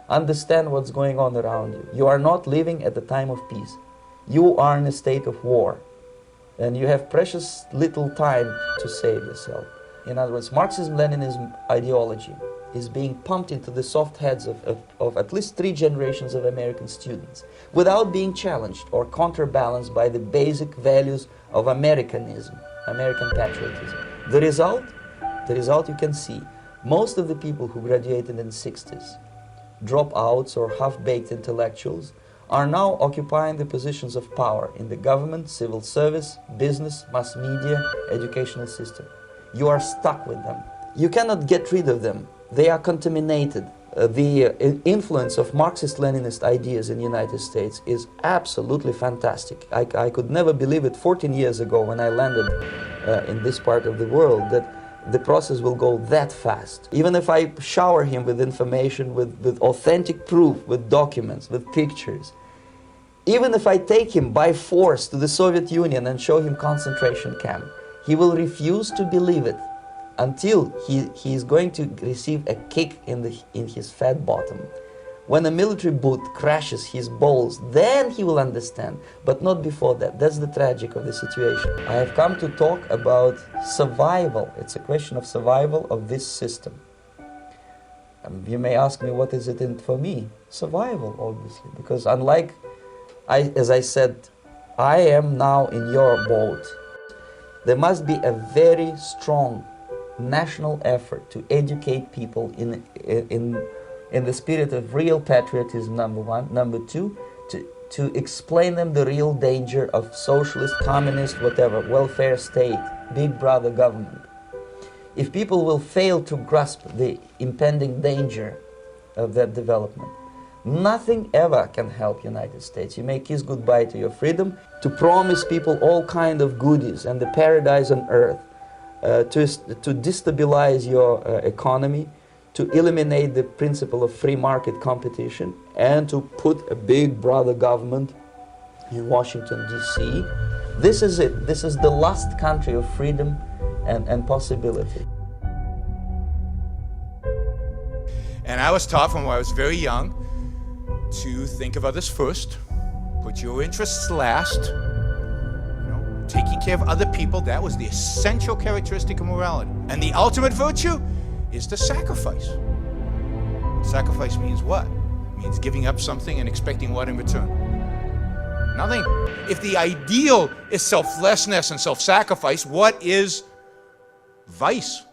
understand what's going on around you. You are not living at the time of peace. You are in a state of war. And you have precious little time to save yourself. In other words, Marxism-Leninism ideology is being pumped into the soft heads of at least 3 generations of American students without being challenged or counterbalanced by the basic values of Americanism, American patriotism. The result you can see. Most of the people who graduated in the 60s, dropouts or half-baked intellectuals, are now occupying the positions of power in the government, civil service, business, mass media, educational system. You are stuck with them. You cannot get rid of them. They are contaminated. The influence of Marxist-Leninist ideas in the United States is absolutely fantastic. I could never believe it 14 years ago when I landed in this part of the world that the process will go that fast. Even if I shower him with information, with authentic proof, with documents, with pictures, even if I take him by force to the Soviet Union and show him concentration camp, he will refuse to believe it until he is going to receive a kick in his fat bottom. When a military boot crashes his balls, then he will understand, but not before that. That's the tragic of the situation. I have come to talk about survival. It's a question of survival of this system. You may ask me, what is it in for me? Survival, obviously, because unlike, as I said, I am now in your boat. There must be a very strong national effort to educate people in the spirit of real patriotism, number one. Number two, to explain them the real danger of socialist, communist, whatever, welfare state, big brother government. If people will fail to grasp the impending danger of that development, nothing ever can help United States. You may kiss goodbye to your freedom, to promise people all kind of goodies and the paradise on earth, to destabilize your economy, to eliminate the principle of free market competition, and to put a big brother government in Washington, D.C. This is it. This is the last country of freedom and possibility. And I was taught from when I was very young to think of others first, put your interests last. Taking care of other people, that was the essential characteristic of morality. And the ultimate virtue is to sacrifice. Sacrifice means what? It means giving up something and expecting what in return? Nothing. If the ideal is selflessness and self-sacrifice, what is vice?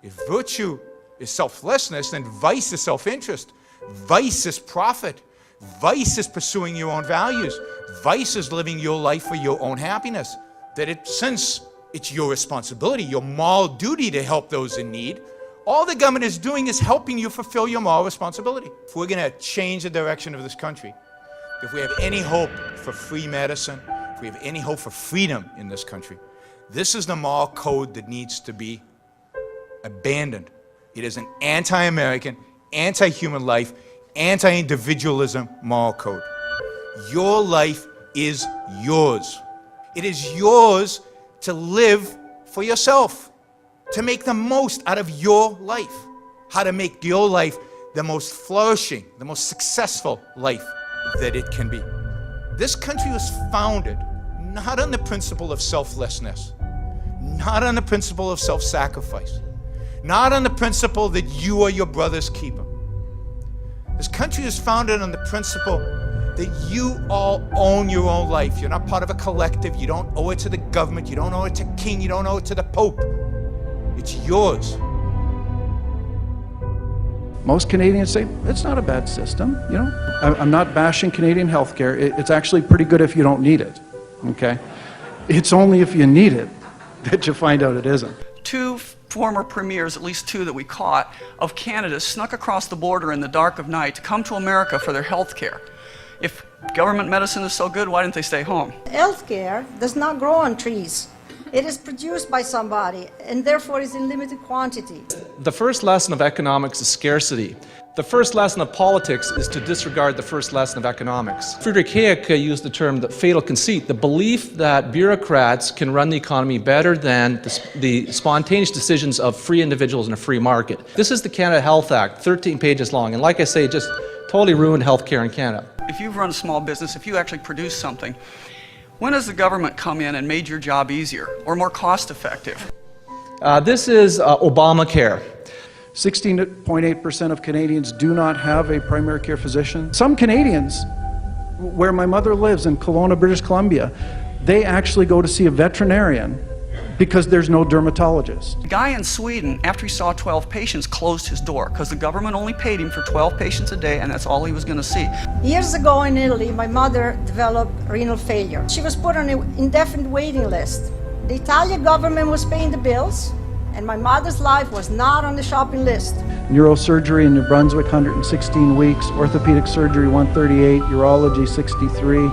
If virtue is selflessness, then vice is self-interest. Vice is profit. Vice is pursuing your own values. Vice is living your life for your own happiness. Since it's your responsibility, your moral duty to help those in need, all the government is doing is helping you fulfill your moral responsibility. If we're going to change the direction of this country, if we have any hope for free medicine, if we have any hope for freedom in this country, this is the moral code that needs to be abandoned. It is an anti-American, anti-human life, anti-individualism moral code. Your life is yours. It is yours to live for yourself, to make the most out of your life, how to make your life the most flourishing, the most successful life that it can be. This country was founded not on the principle of selflessness, not on the principle of self-sacrifice, not on the principle that you are your brother's keeper. This country is founded on the principle that you all own your own life. You're not part of a collective. You don't owe it to the government. You don't owe it to king. You don't owe it to the Pope. It's yours. Most Canadians say, it's not a bad system, you know. I'm not bashing Canadian healthcare. It's actually pretty good if you don't need it, okay? It's only if you need it that you find out it isn't. Two former premiers, at least two that we caught, of Canada snuck across the border in the dark of night to come to America for their health care. If government medicine is so good, why didn't they stay home? Healthcare does not grow on trees. It is produced by somebody and therefore is in limited quantity. The first lesson of economics is scarcity. The first lesson of politics is to disregard the first lesson of economics. Friedrich Hayek used the term the fatal conceit, the belief that bureaucrats can run the economy better than the spontaneous decisions of free individuals in a free market. This is the Canada Health Act, 13 pages long, and like I say, it just totally ruined healthcare in Canada. If you've run a small business, if you actually produce something, when has the government come in and made your job easier or more cost-effective? This is Obamacare. 16.8% of Canadians do not have a primary care physician. Some Canadians, where my mother lives in Kelowna, British Columbia, they actually go to see a veterinarian because there's no dermatologist. The guy in Sweden, after he saw 12 patients, closed his door because the government only paid him for 12 patients a day and that's all he was going to see. Years ago in Italy, my mother developed renal failure. She was put on an indefinite waiting list. The Italian government was paying the bills, and my mother's life was not on the shopping list. Neurosurgery in New Brunswick, 116 weeks. Orthopedic surgery, 138. Urology, 63.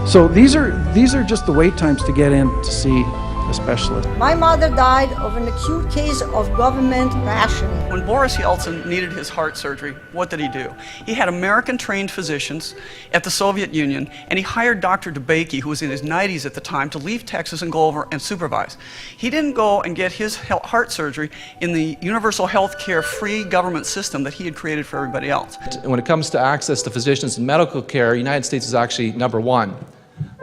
So these are just the wait times to get in to see a specialist. My mother died of an acute case of government rationing. When Boris Yeltsin needed his heart surgery, what did he do? He had American-trained physicians at the Soviet Union, and he hired Dr. DeBakey, who was in his 90s at the time, to leave Texas and go over and supervise. He didn't go and get his heart surgery in the universal health care free government system that he had created for everybody else. When it comes to access to physicians and medical care, the United States is actually #1.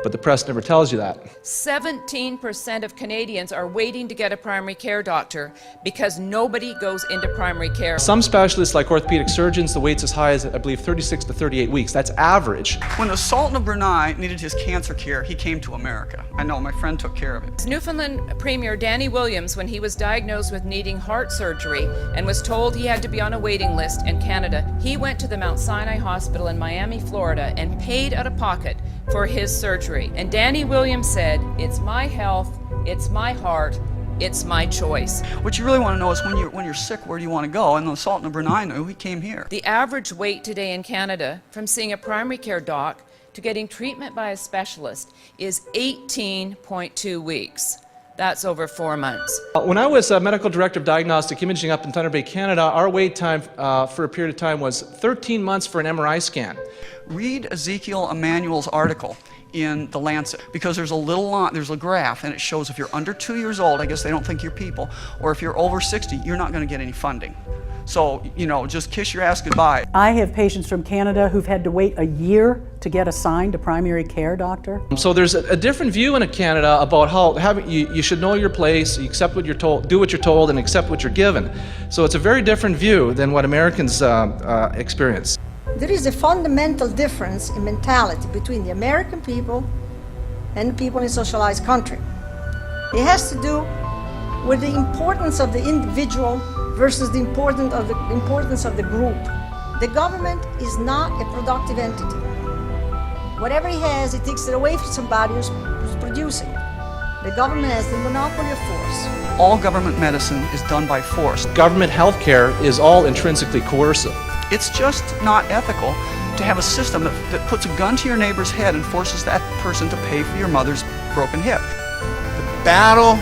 But the press never tells you that. 17% of Canadians are waiting to get a primary care doctor because nobody goes into primary care. Some specialists, like orthopedic surgeons, the wait's as high as, I believe, 36 to 38 weeks. That's average. When the Sultan of Brunei needed his cancer care, he came to America. I know, my friend took care of it. Newfoundland Premier Danny Williams, when he was diagnosed with needing heart surgery and was told he had to be on a waiting list in Canada, he went to the Mount Sinai Hospital in Miami, Florida, and paid out of pocket for his surgery. And Danny Williams said, "It's my health, it's my heart, it's my choice." What you really want to know is when you're sick, where do you want to go? And the Sultan of Brunei knew, he came here. The average wait today in Canada from seeing a primary care doc to getting treatment by a specialist is 18.2 weeks. That's over 4 months. When I was medical director of diagnostic imaging up in Thunder Bay, Canada, our wait time for a period of time was 13 months for an MRI scan. Read Ezekiel Emanuel's article in The Lancet, because there's a graph, and it shows if you're under 2 years old, I guess they don't think you're people, or if you're over 60, you're not going to get any funding. So, just kiss your ass goodbye. I have patients from Canada who've had to wait a year to get assigned a primary care doctor. So there's a different view in Canada about how you should know your place, you accept what you're told, do what you're told, and accept what you're given. So it's a very different view than what Americans experience. There is a fundamental difference in mentality between the American people and the people in socialized country. It has to do with the importance of the individual versus the importance of the group. The government is not a productive entity. Whatever he has, he takes it away from somebody who's producing. The government has the monopoly of force. All government medicine is done by force. Government health care is all intrinsically coercive. It's just not ethical to have a system that puts a gun to your neighbor's head and forces that person to pay for your mother's broken hip. The battle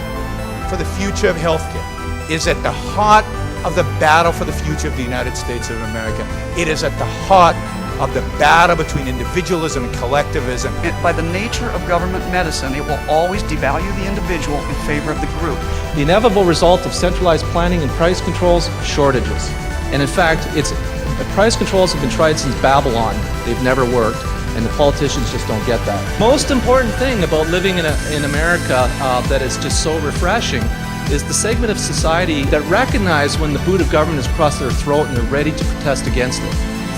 for the future of healthcare is at the heart of the battle for the future of the United States of America. It is at the heart of the battle between individualism and collectivism. And by the nature of government medicine, it will always devalue the individual in favor of the group. The inevitable result of centralized planning and price controls, shortages. And in fact, the price controls have been tried since Babylon. They've never worked, and the politicians just don't get that. Most important thing about living in America that is just so refreshing is the segment of society that recognize when the boot of government is across their throat and they're ready to protest against it.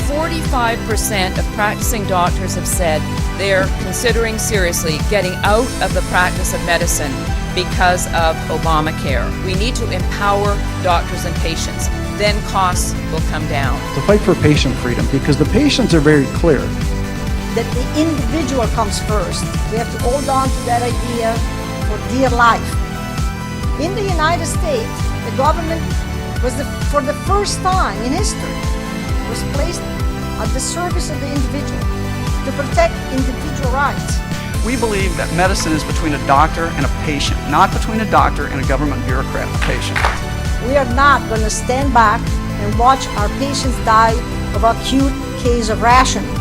45% of practicing doctors have said they're considering seriously getting out of the practice of medicine because of Obamacare. We need to empower doctors and patients. Then costs will come down. To fight for patient freedom, because the patients are very clear that the individual comes first. We have to hold on to that idea for dear life. In the United States, the government was for the first time in history was placed at the service of the individual to protect individual rights. We believe that medicine is between a doctor and a patient, not between a doctor and a government bureaucrat and a patient. We are not going to stand back and watch our patients die of acute case of rationing.